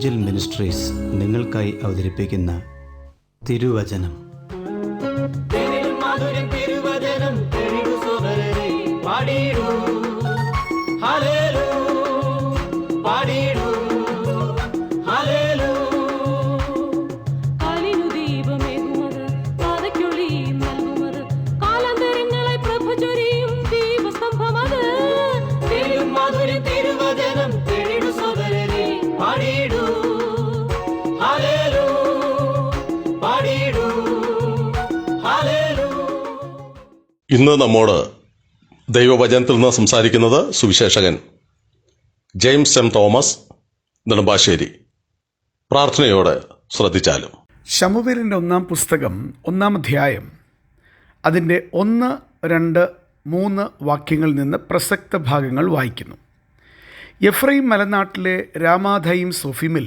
Evangel ministries നിങ്ങൾക്കായി അവതരിപ്പിക്കുന്ന തിരുവചനം. ഇന്ന് നമ്മോട് ദൈവവചനത്തിൽ നിന്ന് സംസാരിക്കുന്നത് Suviseshakan James M Thomas Nedumbassery. പ്രാർത്ഥനയോടെ ശ്രദ്ധിച്ചാലും. ശമൂവേലിൻ്റെ 1-ാം പുസ്തകം 1-ാം അധ്യായം അതിൻ്റെ 1, 2, 3 വാക്യങ്ങളിൽ നിന്ന് പ്രസക്ത ഭാഗങ്ങൾ വായിക്കുന്നു. എഫ്രൈം മലനാട്ടിലെ രാമാഥയീം സോഫിമിൽ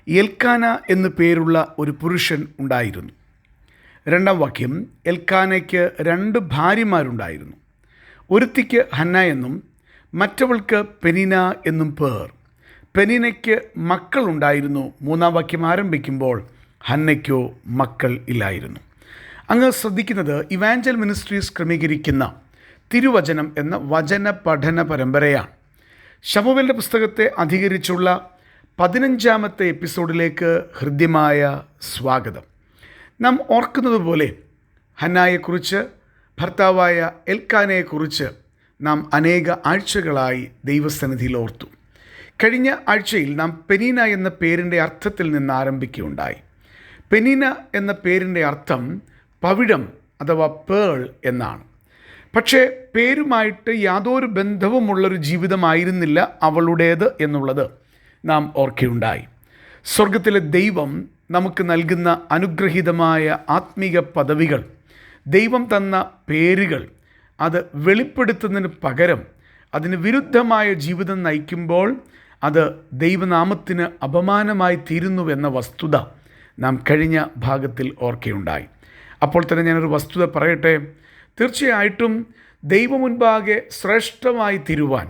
എൽക്കാന എന്നു പേരുള്ള ഒരു പുരുഷൻ ഉണ്ടായിരുന്നു. 2-ാം വാക്യം, എൽക്കാനയ്ക്ക് 2 ഭാര്യമാരുണ്ടായിരുന്നു. ഒരുത്തിക്ക് ഹന്ന എന്നും മറ്റവൾക്ക് പെനിന എന്നും പേർ. പെനിനയ്ക്ക് മക്കളുണ്ടായിരുന്നു. 3-ാം വാക്യം ആരംഭിക്കുമ്പോൾ ഹന്നയ്ക്കോ മക്കൾ ഇല്ലായിരുന്നു. അങ്ങ് ശ്രദ്ധിക്കുന്നത് ഇവാഞ്ചൽ മിനിസ്ട്രീസ് ക്രമീകരിക്കുന്ന തിരുവചനം എന്ന വചന പഠന പരമ്പരയാണ്. ശമൂവേലിൻ്റെ പുസ്തകത്തെ അധികരിച്ചുള്ള 15-ാമത്തെ എപ്പിസോഡിലേക്ക് ഹൃദ്യമായ സ്വാഗതം. നാം ഓർക്കുന്നത് പോലെ ഹന്നായെക്കുറിച്ച്, ഭർത്താവായ എൽക്കാനയെക്കുറിച്ച് നാം അനേക ആഴ്ചകളായി ദൈവസന്നിധിയിൽ ഓർത്തു. കഴിഞ്ഞ ആഴ്ചയിൽ നാം പെനീന എന്ന പേരിൻ്റെ അർത്ഥത്തിൽ നിന്ന് ആരംഭിക്കുകയുണ്ടായി. പെനീന എന്ന പേരിൻ്റെ അർത്ഥം പവിഴം അഥവാ പേൾ എന്നാണ്. പക്ഷേ പേരുമായിട്ട് യാതൊരു ബന്ധവുമുള്ളൊരു ജീവിതമായിരുന്നില്ല അവളുടേത് എന്നുള്ളത് നാം ഓർക്കുകയുണ്ടായി. സ്വർഗത്തിലെ ദൈവം നമുക്ക് നൽകുന്ന അനുഗ്രഹീതമായ ആത്മീക പദവികൾ, ദൈവം തന്ന പേരുകൾ, അത് വെളിപ്പെടുത്തുന്നതിന് പകരം അതിന് വിരുദ്ധമായ ജീവിതം നയിക്കുമ്പോൾ അത് ദൈവനാമത്തിന് അപമാനമായി തീരുന്നുവെന്ന വസ്തുത നാം കഴിഞ്ഞ ഭാഗത്തിൽ ഓർക്കുകയുണ്ടായി. അപ്പോൾ തന്നെ ഞാനൊരു വസ്തുത പറയട്ടെ. തീർച്ചയായിട്ടും ദൈവമുൻപാകെ ശ്രേഷ്ഠമായി തീരുവാൻ,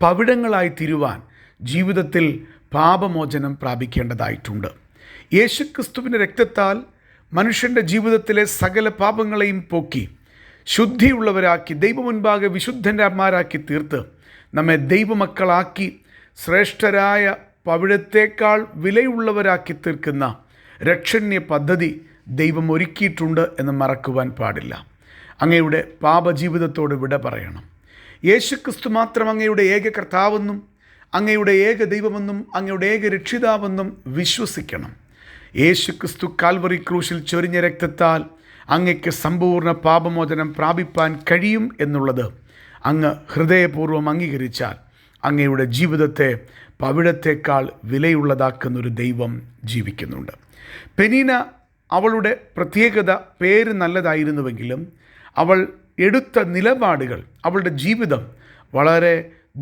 പവിഴങ്ങളായി തീരുവാൻ ജീവിതത്തിൽ പാപമോചനം പ്രാപിക്കേണ്ടതായിട്ടുണ്ട്. യേശുക്രിസ്തുവിൻ്റെ രക്തത്താൽ മനുഷ്യൻ്റെ ജീവിതത്തിലെ സകല പാപങ്ങളെയും പോക്കി ശുദ്ധിയുള്ളവരാക്കി ദൈവമുൻപാകെ വിശുദ്ധന്മാരാക്കി തീർത്ത് നമ്മെ ദൈവമക്കളാക്കി ശ്രേഷ്ഠരായ പവിഴത്തേക്കാൾ വിലയുള്ളവരാക്കി തീർക്കുന്ന രക്ഷണ്യ പദ്ധതി ദൈവം ഒരുക്കിയിട്ടുണ്ട് എന്ന് മറക്കുവാൻ പാടില്ല. അങ്ങയുടെ പാപജീവിതത്തോട് വിട പറയണം. യേശുക്രിസ്തു മാത്രം അങ്ങയുടെ ഏക കർത്താവെന്നും അങ്ങയുടെ ഏക ദൈവമെന്നും അങ്ങയുടെ ഏക രക്ഷിതാവെന്നും വിശ്വസിക്കണം. യേശുക്രിസ്തു കാൽവറി ക്രൂശിൽ ചൊരിഞ്ഞ രക്തത്താൽ അങ്ങയ്ക്ക് സമ്പൂർണ്ണ പാപമോചനം പ്രാപിപ്പാൻ കഴിയും എന്നുള്ളത് അങ്ങ് ഹൃദയപൂർവ്വം അംഗീകരിച്ചാൽ അങ്ങയുടെ ജീവിതത്തെ പവിഴത്തേക്കാൾ വിലയുള്ളതാക്കുന്നൊരു ദൈവം ജീവിക്കുന്നുണ്ട്. പെനീന, അവളുടെ പ്രത്യേകത പേര് നല്ലതായിരുന്നുവെങ്കിലും അവൾ എടുത്ത നിലപാടുകൾ, അവളുടെ ജീവിതം വളരെ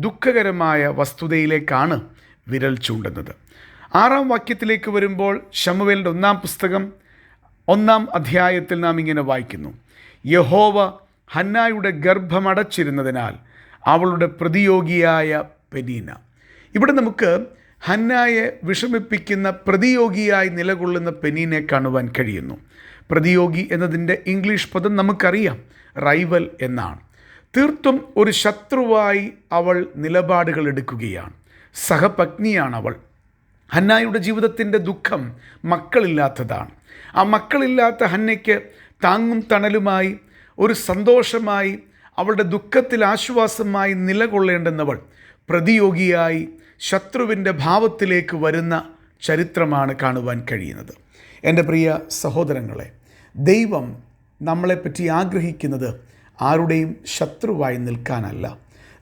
ദുഃഖകരമായ വസ്തുതയിലേക്കാണ് വിരൽ ചൂണ്ടുന്നത്. 6-ാം വാക്യത്തിലേക്ക് വരുമ്പോൾ ശമൂവേലിൻ്റെ 1-ാം പുസ്തകം 1-ാം അധ്യായത്തിൽ നാം ഇങ്ങനെ വായിക്കുന്നു: യഹോവ ഹന്നായുടെ ഗർഭമടച്ചിരുന്നതിനാൽ അവളുടെ പ്രതിയോഗിയായ പെനീന. ഇവിടെ നമുക്ക് ഹന്നായെ വിഷമിപ്പിക്കുന്ന പ്രതിയോഗിയായി നിലകൊള്ളുന്ന പെനീനെ കാണുവാൻ കഴിയുന്നു. പ്രതിയോഗി എന്നതിൻ്റെ ഇംഗ്ലീഷ് പദം നമുക്കറിയാം, റൈവൽ എന്നാണ്. തീർത്തും ഒരു ശത്രുവായി അവൾ നിലപാടുകൾ എടുക്കുകയാണ്. സഹപത്നിയാണ് അവൾ. ഹന്നായുടെ ജീവിതത്തിൻ്റെ ദുഃഖം മക്കളില്ലാത്തതാണ്. ആ മക്കളില്ലാത്ത ഹന്നയ്ക്ക് താങ്ങും തണലുമായി, ഒരു സന്തോഷമായി, അവളുടെ ദുഃഖത്തിൽ ആശ്വാസമായി നിലകൊള്ളേണ്ടുന്നവൾ പ്രതിയോഗിയായി ശത്രുവിൻ്റെ ഭാവത്തിലേക്ക് വരുന്ന ചരിത്രമാണ് കാണുവാൻ കഴിയുന്നത്. എൻ്റെ പ്രിയ സഹോദരങ്ങളെ, ദൈവം നമ്മളെപ്പറ്റി ആഗ്രഹിക്കുന്നത് ആരുടെയും ശത്രുവായി നിൽക്കാനല്ല.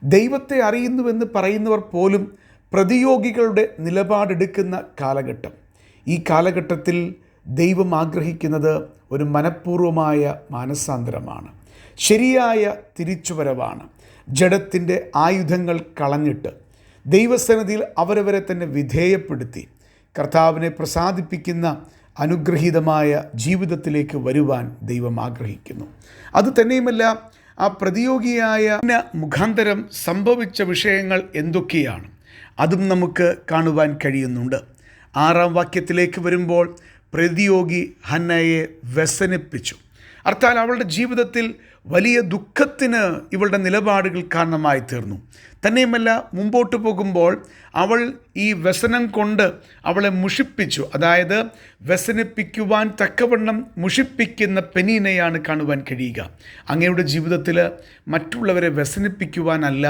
ദൈവത്തെ അറിയുന്നുവെന്ന് പറയുന്നവർ പോലും പ്രതിയോഗികളുടെ നിലപാടെടുക്കുന്ന കാലഘട്ടം. ഈ കാലഘട്ടത്തിൽ ദൈവം ആഗ്രഹിക്കുന്നത് ഒരു മനഃപൂർവമായ മാനസാന്തരമാണ്, ശരിയായ തിരിച്ചുവരവാണ്. ജഡത്തിൻ്റെ ആയുധങ്ങൾ കളഞ്ഞിട്ട് ദൈവസന്നിധിയിൽ അവരവരെ തന്നെ വിധേയപ്പെടുത്തി കർത്താവിനെ പ്രസാദിപ്പിക്കുന്ന അനുഗ്രഹീതമായ ജീവിതത്തിലേക്ക് വരുവാൻ ദൈവം ആഗ്രഹിക്കുന്നു. അതുതന്നെയുമല്ല, ആ പ്രതിയോഗിയായ മുഖാന്തരം സംഭവിച്ച വിഷയങ്ങൾ എന്തൊക്കെയാണ് അതും നമുക്ക് കാണുവാൻ കഴിയുന്നുണ്ട്. 6-ാം വാക്യത്തിലേക്ക് വരുമ്പോൾ പ്രതിയോഗി ഹന്നയെ വ്യസനിപ്പിച്ചു. അർത്ഥാൽ അവളുടെ ജീവിതത്തിൽ വലിയ ദുഃഖത്തിന് ഇവളുടെ നിലപാടുകൾ കാരണമായി തീർന്നു. തന്നെയുമല്ല, മുമ്പോട്ട് പോകുമ്പോൾ അവൾ ഈ വ്യസനം കൊണ്ട് അവളെ മുഷിപ്പിച്ചു. അതായത് വ്യസനിപ്പിക്കുവാൻ തക്കവണ്ണം മുഷിപ്പിക്കുന്ന പെനീനയാണ് കാണുവാൻ കഴിയുക. അങ്ങയുടെ ജീവിതത്തിൽ മറ്റുള്ളവരെ വ്യസനിപ്പിക്കുവാനല്ല,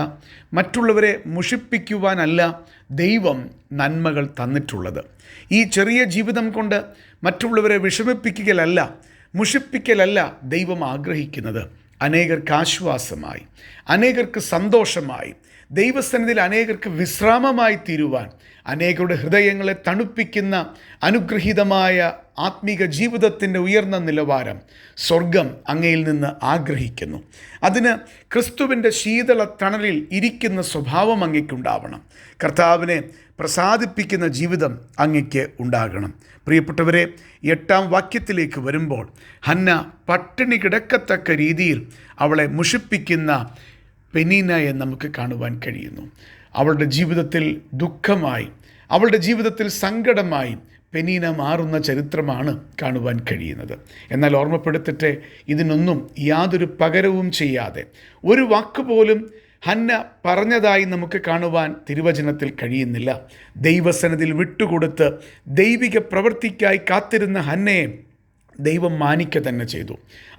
മറ്റുള്ളവരെ മുഷിപ്പിക്കുവാനല്ല ദൈവം നന്മകൾ തന്നിട്ടുള്ളത്. ഈ ചെറിയ ജീവിതം കൊണ്ട് മറ്റുള്ളവരെ വിഷമിപ്പിക്കലല്ല, മുഷിപ്പിക്കലല്ല ദൈവം ആഗ്രഹിക്കുന്നത്. അനേകർക്ക് ആശ്വാസമായി, അനേകർക്ക് സന്തോഷമായി, ദൈവസന്നിധിയിൽ അനേകർക്ക് വിശ്രാമമായി തീരുവാൻ, അനേകരുടെ ഹൃദയങ്ങളെ തണുപ്പിക്കുന്ന അനുഗ്രഹീതമായ ആത്മീക ജീവിതത്തിൻ്റെ ഉയർന്ന നിലവാരം സ്വർഗം അങ്ങയിൽ നിന്ന് ആഗ്രഹിക്കുന്നു. അതിന് ക്രിസ്തുവിൻ്റെ ശീതള തണലിൽ ഇരിക്കുന്ന സ്വഭാവം അങ്ങയ്ക്കുണ്ടാവണം. കർത്താവിനെ പ്രസാദിപ്പിക്കുന്ന ജീവിതം അങ്ങയ്ക്ക് ഉണ്ടാകണം. പ്രിയപ്പെട്ടവരെ, 8-ാം വാക്യത്തിലേക്ക് വരുമ്പോൾ ഹന്ന പട്ടിണി കിടക്കത്തക്ക രീതിയിൽ അവളെ മുഷിപ്പിക്കുന്ന പെനീനയെ നമുക്ക് കാണുവാൻ കഴിയുന്നു. അവളുടെ ജീവിതത്തിൽ ദുഃഖമായി, അവളുടെ ജീവിതത്തിൽ സങ്കടമായി പെനീന മാറുന്ന ചരിത്രമാണ് കാണുവാൻ കഴിയുന്നത്. എന്നാൽ ഓർമ്മപ്പെടുത്തട്ടെ, ഇതിനൊന്നും യാതൊരു പകരവും ചെയ്യാതെ ഒരു വാക്കുപോലും ഹന്ന പറഞ്ഞതായി നമുക്ക് കാണുവാൻ തിരുവചനത്തിൽ കഴിയുന്നില്ല. ദൈവസന്നിധിയിൽ വിട്ടുകൊടുത്ത് ദൈവിക പ്രവൃത്തിക്കായി കാത്തിരുന്ന ഹന്നയെ ദൈവം മാനിക്കുക തന്നെ ചെയ്തു.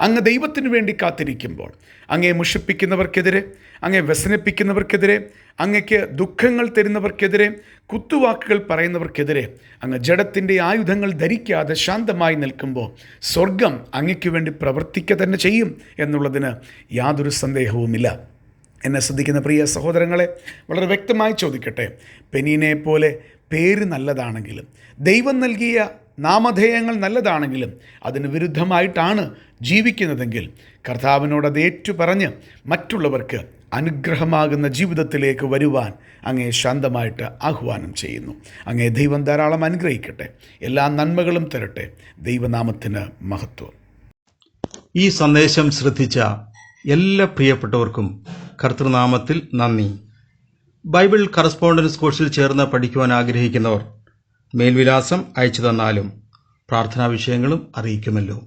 അങ്ങ് ദൈവത്തിന് വേണ്ടി കാത്തിരിക്കുമ്പോൾ അങ്ങയെ മുഷിപ്പിക്കുന്നവർക്കെതിരെ, അങ്ങയെ വ്യസനിപ്പിക്കുന്നവർക്കെതിരെ, അങ്ങയ്ക്ക് ദുഃഖങ്ങൾ തരുന്നവർക്കെതിരെ, കുത്തുവാക്കുകൾ പറയുന്നവർക്കെതിരെ അങ്ങ് ജഡത്തിൻ്റെ ആയുധങ്ങൾ ധരിക്കാതെ ശാന്തമായി നിൽക്കുമ്പോൾ സ്വർഗം അങ്ങയ്ക്ക് വേണ്ടി പ്രവർത്തിക്കുക തന്നെ ചെയ്യും എന്നുള്ളതിന് യാതൊരു സന്ദേഹവുമില്ല. എന്നെ ശ്രദ്ധിക്കുന്ന പ്രിയ സഹോദരങ്ങളെ, വളരെ വ്യക്തമായി ചോദിക്കട്ടെ, പെനീനെ പോലെ പേര് നല്ലതാണെങ്കിലും, ദൈവം നൽകിയ നാമധേയങ്ങൾ നല്ലതാണെങ്കിലും അതിന് വിരുദ്ധമായിട്ടാണ് ജീവിക്കുന്നതെങ്കിൽ കർത്താവിനോട് അത് ഏറ്റുപറഞ്ഞ് മറ്റുള്ളവർക്ക് അനുഗ്രഹമാകുന്ന ജീവിതത്തിലേക്ക് വരുവാൻ അങ്ങേ ശാന്തമായിട്ട് ആഹ്വാനം ചെയ്യുന്നു. അങ്ങേ ദൈവം ധാരാളം അനുഗ്രഹിക്കട്ടെ, എല്ലാ നന്മകളും തരട്ടെ. ദൈവനാമത്തിന് മഹത്വം. ഈ സന്ദേശം ശ്രദ്ധിച്ച എല്ലാ പ്രിയപ്പെട്ടവർക്കും കർത്തൃനാമത്തിൽ നന്ദി. ബൈബിൾ കറസ്പോണ്ടൻസ് കോഴ്സിൽ ചേർന്ന് പഠിക്കുവാൻ ആഗ്രഹിക്കുന്നവർ മേൽവിലാസം അയച്ചു തന്നാലും പ്രാർത്ഥനാ വിഷയങ്ങളും അറിയിക്കുമല്ലോ.